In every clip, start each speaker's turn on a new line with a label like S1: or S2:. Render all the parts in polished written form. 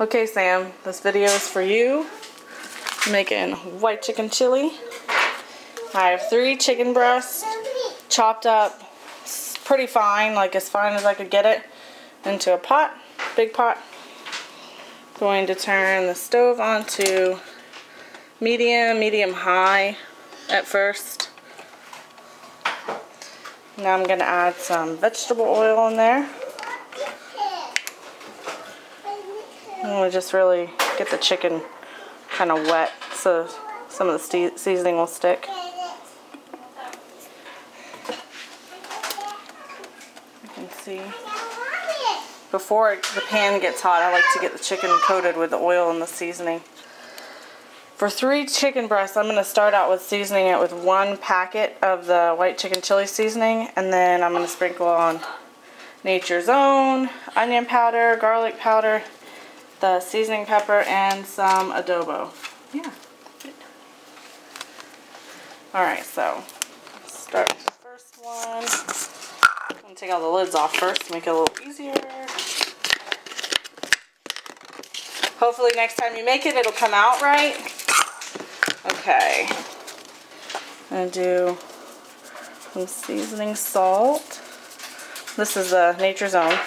S1: Okay, Sam, this video is for you. I'm making white chicken chili. I have 3 chicken breasts chopped up pretty fine, like as fine as I could get it, into a pot, big pot. Going to turn the stove on to medium high at first. Now I'm going to add some vegetable oil in there. I'm going to just really get the chicken kind of wet so some of the seasoning will stick. You can see. Before the pan gets hot, I like to get the chicken coated with the oil and the seasoning. For 3 chicken breasts, I'm going to start out with seasoning it with 1 packet of the white chicken chili seasoning, and then I'm going to sprinkle on Nature's Own, onion powder, garlic powder, the seasoning pepper, and some adobo. Yeah. Alright, so start with the first one. I'm going to take all the lids off first to make it a little easier. Hopefully next time you make it, it'll come out right. Okay. I'm going to do some seasoning salt. This is Nature's Own.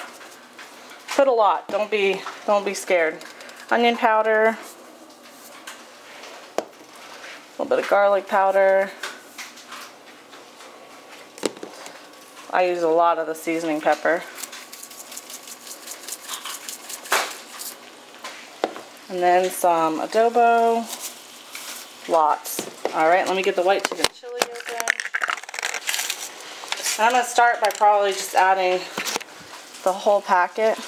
S1: Put a lot. Don't be scared. Onion powder. A little bit of garlic powder. I use a lot of the seasoning pepper. And then some adobo. Lots. Alright, let me get the white chicken chili open. And I'm going to start by probably just adding the whole packet.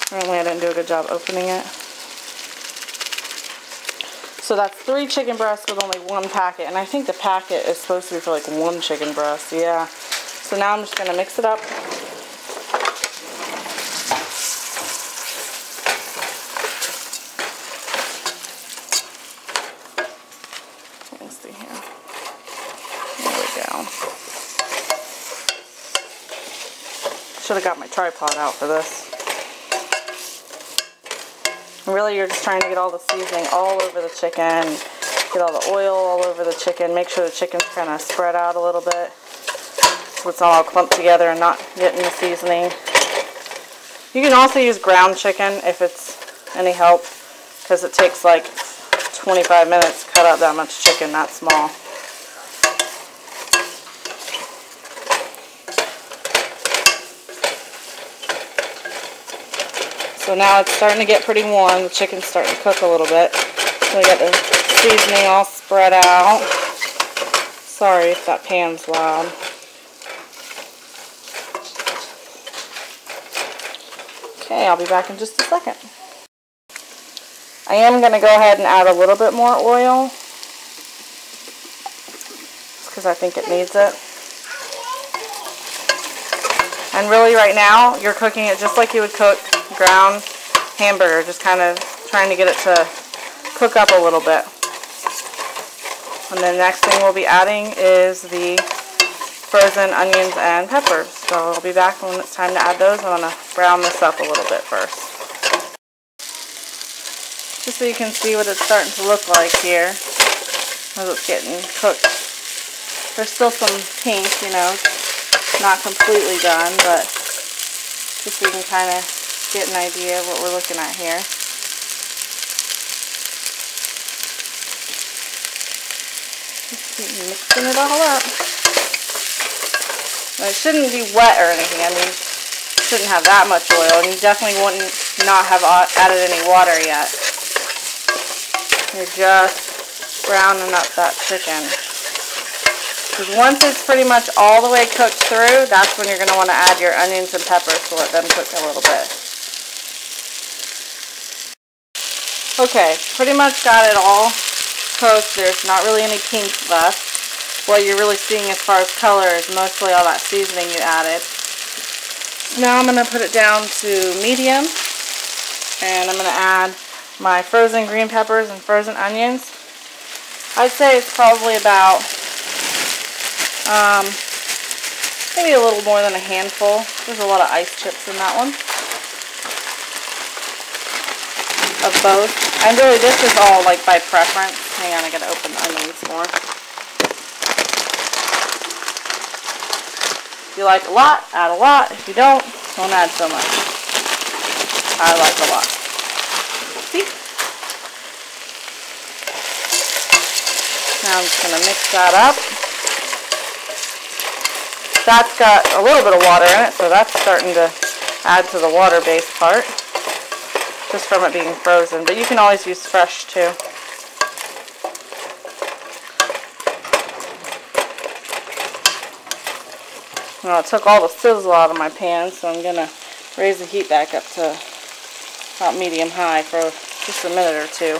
S1: Apparently I didn't do a good job opening it. So that's 3 chicken breasts with only 1 packet. And I think the packet is supposed to be for like 1 chicken breast. Yeah. So now I'm just going to mix it up. Let's see here. There we go. Should have got my tripod out for this. Really, you're just trying to get all the seasoning all over the chicken, get all the oil all over the chicken, make sure the chicken's kind of spread out a little bit so it's not all clumped together and not getting the seasoning. You can also use ground chicken if it's any help, because it takes like 25 minutes to cut out that much chicken that small. So now it's starting to get pretty warm. The chicken's starting to cook a little bit. So we got the seasoning all spread out. Sorry if that pan's loud. Okay, I'll be back in just a second. I am going to go ahead and add a little bit more oil, because I think it needs it. And really right now, you're cooking it just like you would cook ground hamburger, just kind of trying to get it to cook up a little bit. And the next thing we'll be adding is the frozen onions and peppers. So I'll be back when it's time to add those. I'm going to brown this up a little bit first, just so you can see what it's starting to look like here as it's getting cooked. There's still some pink, you know, not completely done, but just so you can kind of get an idea of what we're looking at here. Just keep mixing it all up. Now, it shouldn't be wet or anything. I mean, you shouldn't have that much oil, and you definitely wouldn't not have added any water yet. You're just browning up that chicken. Because once it's pretty much all the way cooked through, that's when you're going to want to add your onions and peppers to let them cook a little bit. Okay, pretty much got it all cooked. There's not really any pink left. What you're really seeing as far as color is mostly all that seasoning you added. Now I'm going to put it down to medium, and I'm going to add my frozen green peppers and frozen onions. I'd say it's probably about Maybe a little more than a handful. There's a lot of ice chips in that one. Of both. And really this is all like by preference. Hang on, I gotta open the onions more. If you like a lot, add a lot. If you don't add so much. I like a lot. See? Now I'm just gonna mix that up. That's got a little bit of water in it, so that's starting to add to the water-based part, just from it being frozen. But you can always use fresh too. Well, it took all the sizzle out of my pan, so I'm going to raise the heat back up to about medium-high for just a minute or two.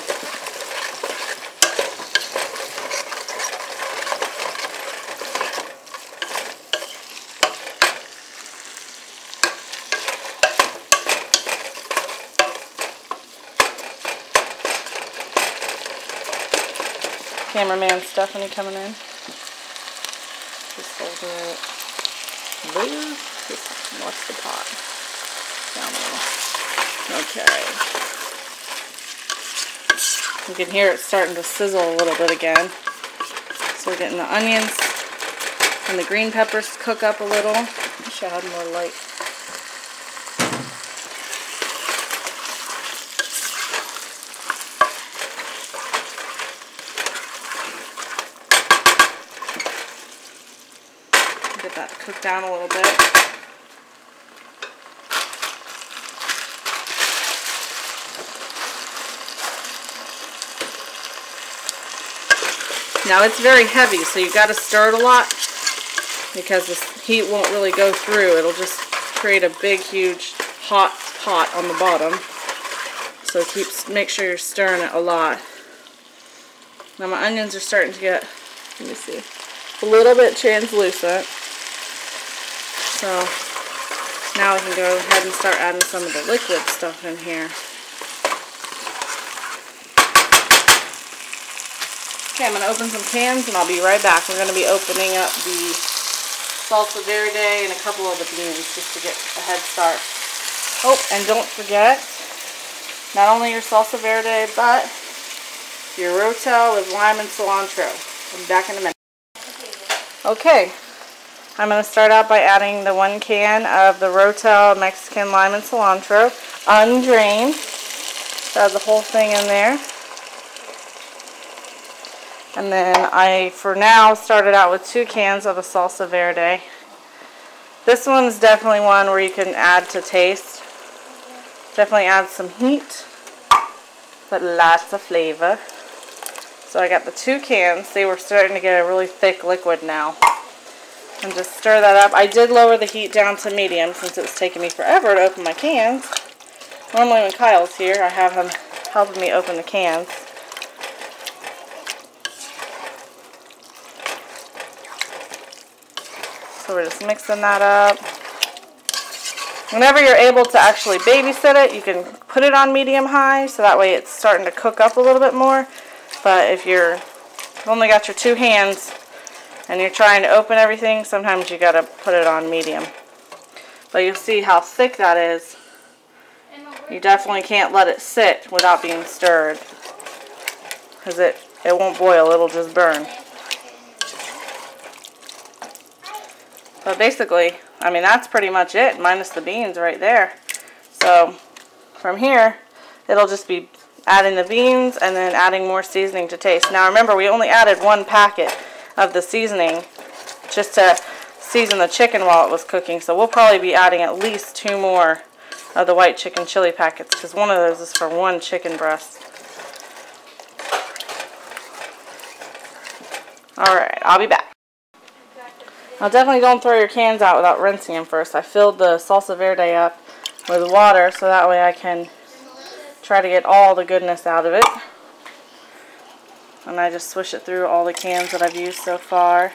S1: Cameraman Stephanie coming in. Just over it. What's the pot? Down low. Okay. You can hear it starting to sizzle a little bit again. So we're getting the onions and the green peppers to cook up a little. I wish I had more light. Get that to cook down a little bit. Now it's very heavy, so you've got to stir it a lot because the heat won't really go through. It'll just create a big, huge, hot pot on the bottom. So make sure you're stirring it a lot. Now my onions are starting to get, let me see, a little bit translucent. So now we can go ahead and start adding some of the liquid stuff in here. Okay, I'm going to open some cans and I'll be right back. We're going to be opening up the salsa verde and a couple of the beans just to get a head start. Oh, and don't forget, not only your salsa verde, but your rotel with lime and cilantro. I'll be back in a minute. Okay. I'm going to start out by adding the 1 can of the Rotel Mexican lime and cilantro, undrained. So add the whole thing in there. And then I, for now, started out with 2 cans of the salsa verde. This one's definitely one where you can add to taste. Definitely add some heat, but lots of flavor. So I got the 2 cans. They were starting to get a really thick liquid now. And just stir that up. I did lower the heat down to medium since it was taking me forever to open my cans. Normally when Kyle's here, I have him helping me open the cans. So we're just mixing that up. Whenever you're able to actually babysit it, you can put it on medium-high, so that way it's starting to cook up a little bit more. But if you've only got your 2 hands, and you're trying to open everything, sometimes you gotta put it on medium. But you'll see how thick that is. You definitely can't let it sit without being stirred, because it won't boil, it'll just burn. But basically, I mean, that's pretty much it, minus the beans right there. So from here, it'll just be adding the beans and then adding more seasoning to taste. Now remember, we only added 1 packet of the seasoning just to season the chicken while it was cooking, so we'll probably be adding at least 2 more of the white chicken chili packets, because one of those is for 1 chicken breast. Alright, I'll be back. Now definitely don't throw your cans out without rinsing them first. I filled the salsa verde up with water so that way I can try to get all the goodness out of it. And I just swish it through all the cans that I've used so far.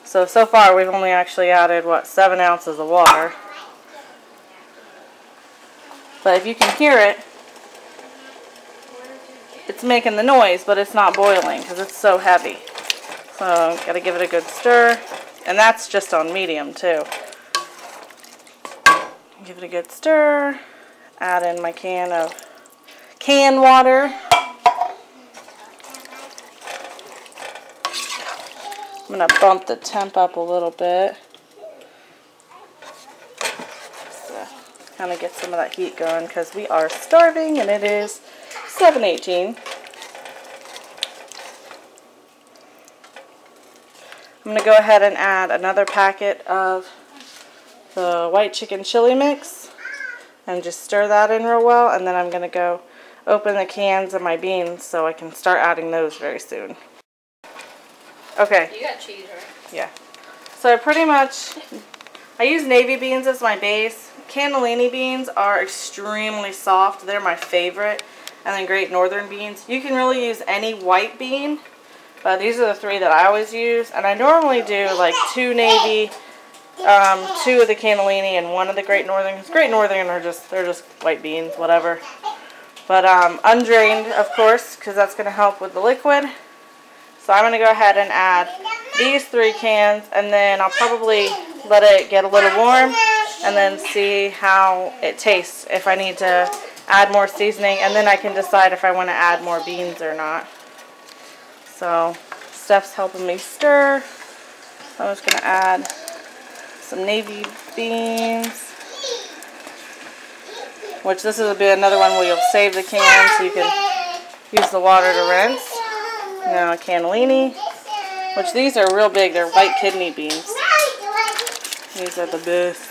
S1: So far we've only actually added, what, 7 ounces of water. But if you can hear it, it's making the noise, but it's not boiling because it's so heavy. So, gotta give it a good stir. And that's just on medium too. Give it a good stir. Add in my can of canned water. I'm going to bump the temp up a little bit. So kind of get some of that heat going because we are starving and it is 7:18. I'm going to go ahead and add another packet of the white chicken chili mix and just stir that in real well, and then I'm going to go open the cans of my beans so I can start adding those very soon. Okay.
S2: You got cheese, right?
S1: Yeah. So pretty much, I use navy beans as my base. Cannellini beans are extremely soft. They're my favorite. And then Great Northern beans. You can really use any white bean, but these are the three that I always use. And I normally do like 2 navy, 2 of the cannellini, and 1 of the Great Northern. Because Great Northern are they're just white beans, whatever. But undrained, of course, because that's going to help with the liquid. So I'm going to go ahead and add these 3 cans, and then I'll probably let it get a little warm and then see how it tastes, if I need to add more seasoning, and then I can decide if I want to add more beans or not. So Steph's helping me stir. So I'm just going to add some navy beans, which this will be another one where you'll save the can so you can use the water to rinse. Now cannellini, which these are real big. They're white kidney beans. These are the best.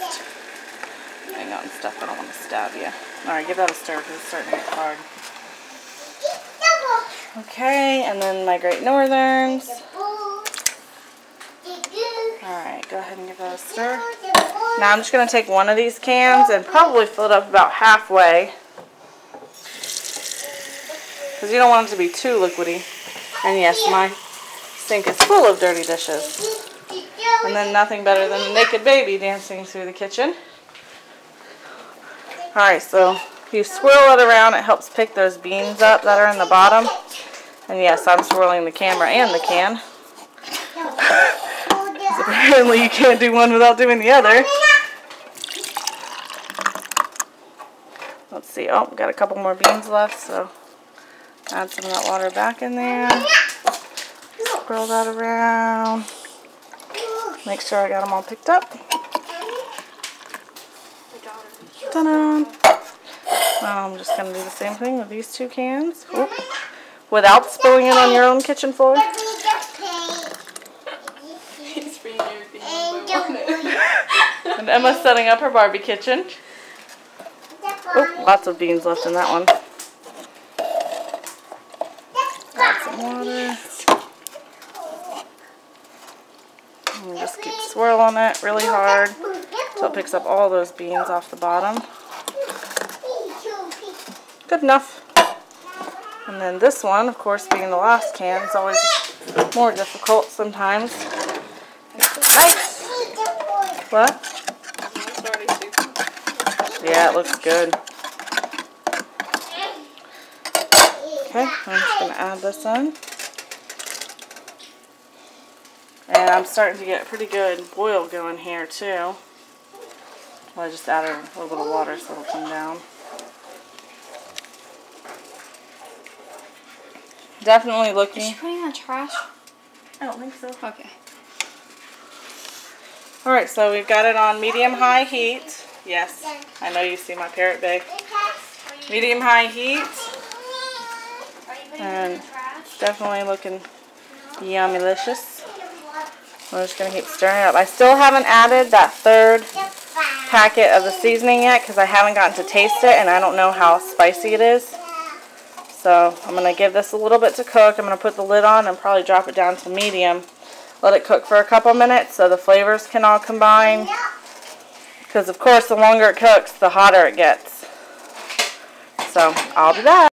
S1: Hang on, Steph, I don't want to stab you. Alright, give that a stir because it's starting to get hard. Okay, and then my Great Northerns. Alright, go ahead and give that a stir. Now I'm just going to take one of these cans and probably fill it up about halfway, because you don't want it to be too liquidy. And yes, my sink is full of dirty dishes. And then nothing better than a naked baby dancing through the kitchen. Alright, so if you swirl it around, it helps pick those beans up that are in the bottom. And yes, I'm swirling the camera and the can. Apparently you can't do one without doing the other. Let's see, oh, got a couple more beans left, so add some of that water back in there. Swirl that around. Make sure I got them all picked up. Ta-da! I'm just going to do the same thing with these 2 cans. Oop. Without spilling it on your own kitchen floor. And Emma's setting up her Barbie kitchen. Oh, lots of beans left in that one. Add some water. And just keep swirling it really hard so it picks up all those beans off the bottom. Good enough. And then this one, of course, being the last can, is always more difficult sometimes. Nice. What? Yeah, it looks good. Okay, I'm just going to add this in. And I'm starting to get pretty good boil going here too. I just added a little bit of water so it'll come down. Definitely looking.
S2: Is she putting that trash?
S1: I don't think so.
S2: Okay.
S1: Alright, so we've got it on medium-high heat. Yes, I know you see my parrot bag. Medium-high heat. And definitely looking yummy-licious. I'm just going to keep stirring it up. I still haven't added that 3rd packet of the seasoning yet because I haven't gotten to taste it and I don't know how spicy it is. So I'm going to give this a little bit to cook. I'm going to put the lid on and probably drop it down to medium. Let it cook for a couple minutes so the flavors can all combine. Because of course the longer it cooks, the hotter it gets. So I'll do that.